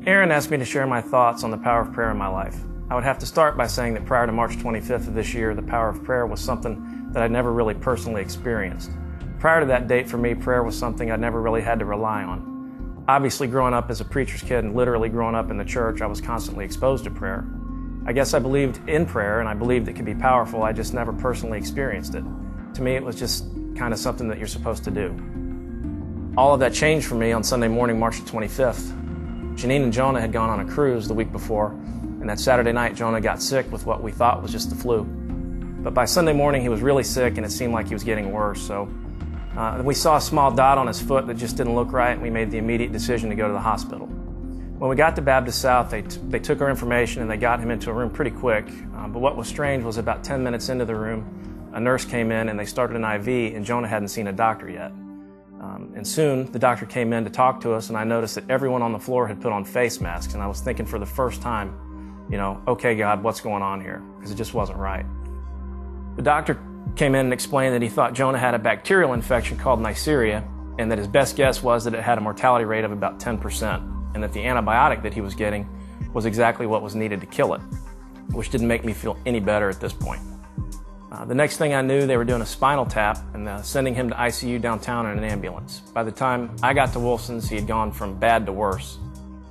Aaron asked me to share my thoughts on the power of prayer in my life. I would have to start by saying that prior to March 25th of this year, the power of prayer was something that I'd never really personally experienced. Prior to that date, for me, prayer was something I'd never really had to rely on. Obviously, growing up as a preacher's kid and literally growing up in the church, I was constantly exposed to prayer. I guess I believed in prayer and I believed it could be powerful, I just never personally experienced it. To me, it was just kind of something that you're supposed to do. All of that changed for me on Sunday morning, March 25th. Janine and Jonah had gone on a cruise the week before, and that Saturday night, Jonah got sick with what we thought was just the flu. But by Sunday morning, he was really sick, and it seemed like he was getting worse. So we saw a small dot on his foot that just didn't look right, and we made the immediate decision to go to the hospital. When we got to Baptist South, they took our information, and they got him into a room pretty quick. But what was strange was about 10 minutes into the room, a nurse came in, and they started an IV, and Jonah hadn't seen a doctor yet. And soon, the doctor came in to talk to us, and I noticed that everyone on the floor had put on face masks, and I was thinking for the first time, okay, God, what's going on here? Because it just wasn't right. The doctor came in and explained that he thought Jonah had a bacterial infection called Neisseria, and that his best guess was that it had a mortality rate of about 10%, and that the antibiotic that he was getting was exactly what was needed to kill it, which didn't make me feel any better at this point. The next thing I knew, they were doing a spinal tap and sending him to ICU downtown in an ambulance. By the time I got to Wolfson's, he had gone from bad to worse.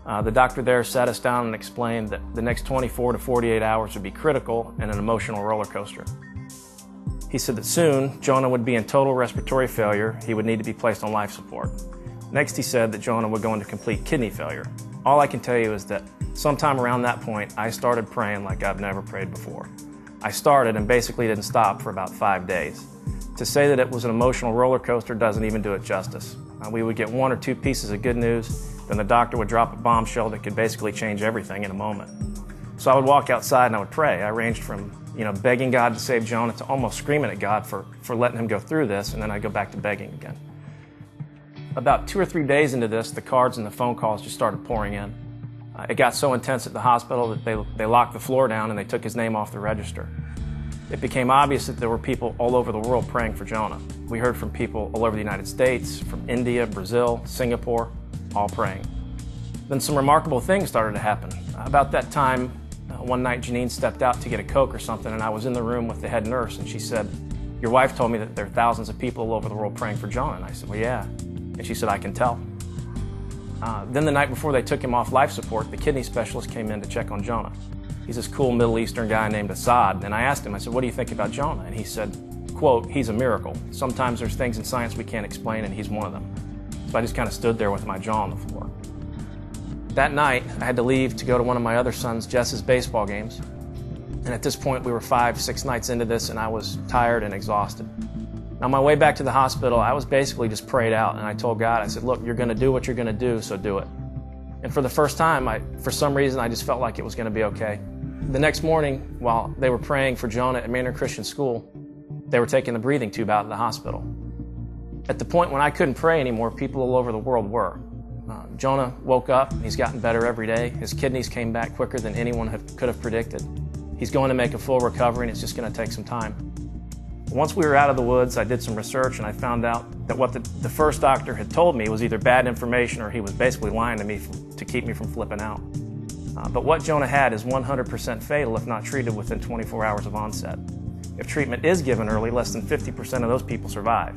The doctor there sat us down and explained that the next 24 to 48 hours would be critical and an emotional roller coaster. He said that soon, Jonah would be in total respiratory failure. He would need to be placed on life support. Next, he said that Jonah would go into complete kidney failure. All I can tell you is that sometime around that point, I started praying like I've never prayed before. I started and basically didn't stop for about 5 days. To say that it was an emotional roller coaster doesn't even do it justice. We would get 1 or 2 pieces of good news, then the doctor would drop a bombshell that could basically change everything in a moment. So I would walk outside and I would pray. I ranged from begging God to save Jonah to almost screaming at God for letting him go through this, and then I'd go back to begging again. About 2 or 3 days into this, the cards and the phone calls just started pouring in. It got so intense at the hospital that they locked the floor down and they took his name off the register. It became obvious that there were people all over the world praying for Jonah. We heard from people all over the United States, from India, Brazil, Singapore, all praying. Then some remarkable things started to happen. About that time, one night Janine stepped out to get a Coke or something, and I was in the room with the head nurse, and she said, "Your wife told me that there are thousands of people all over the world praying for Jonah." And I said, "Well, yeah." And she said, "I can tell." Then the night before they took him off life support, the kidney specialist came in to check on Jonah. He's this cool Middle Eastern guy named Assad, and I asked him, I said, "What do you think about Jonah?" And he said, quote, "He's a miracle. Sometimes there's things in science we can't explain, and he's one of them." So I just kind of stood there with my jaw on the floor. That night, I had to leave to go to one of my other sons, Jess's baseball games. And at this point, we were 5, 6 nights into this, and I was tired and exhausted. On my way back to the hospital, I was basically just prayed out, and I told God, I said, "Look, you're going to do what you're going to do, so do it." And for the first time, for some reason, I just felt like it was going to be okay. The next morning, while they were praying for Jonah at Maynard Christian School, they were taking the breathing tube out of the hospital. At the point when I couldn't pray anymore, people all over the world were. Jonah woke up, he's gotten better every day. His kidneys came back quicker than anyone could have predicted. He's going to make a full recovery, and it's just going to take some time. Once we were out of the woods, I did some research, and I found out that what the first doctor had told me was either bad information or he was basically lying to me to keep me from flipping out. But what Jonah had is 100% fatal if not treated within 24 hours of onset. If treatment is given early, less than 50% of those people survive.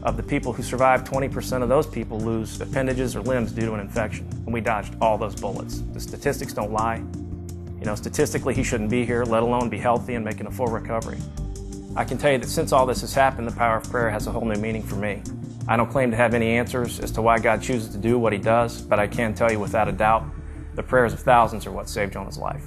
Of the people who survive, 20% of those people lose appendages or limbs due to an infection, and we dodged all those bullets. The statistics don't lie. Statistically, he shouldn't be here, let alone be healthy and making a full recovery. I can tell you that since all this has happened, the power of prayer has a whole new meaning for me. I don't claim to have any answers as to why God chooses to do what he does, but I can tell you without a doubt, the prayers of thousands are what saved Jonah's life.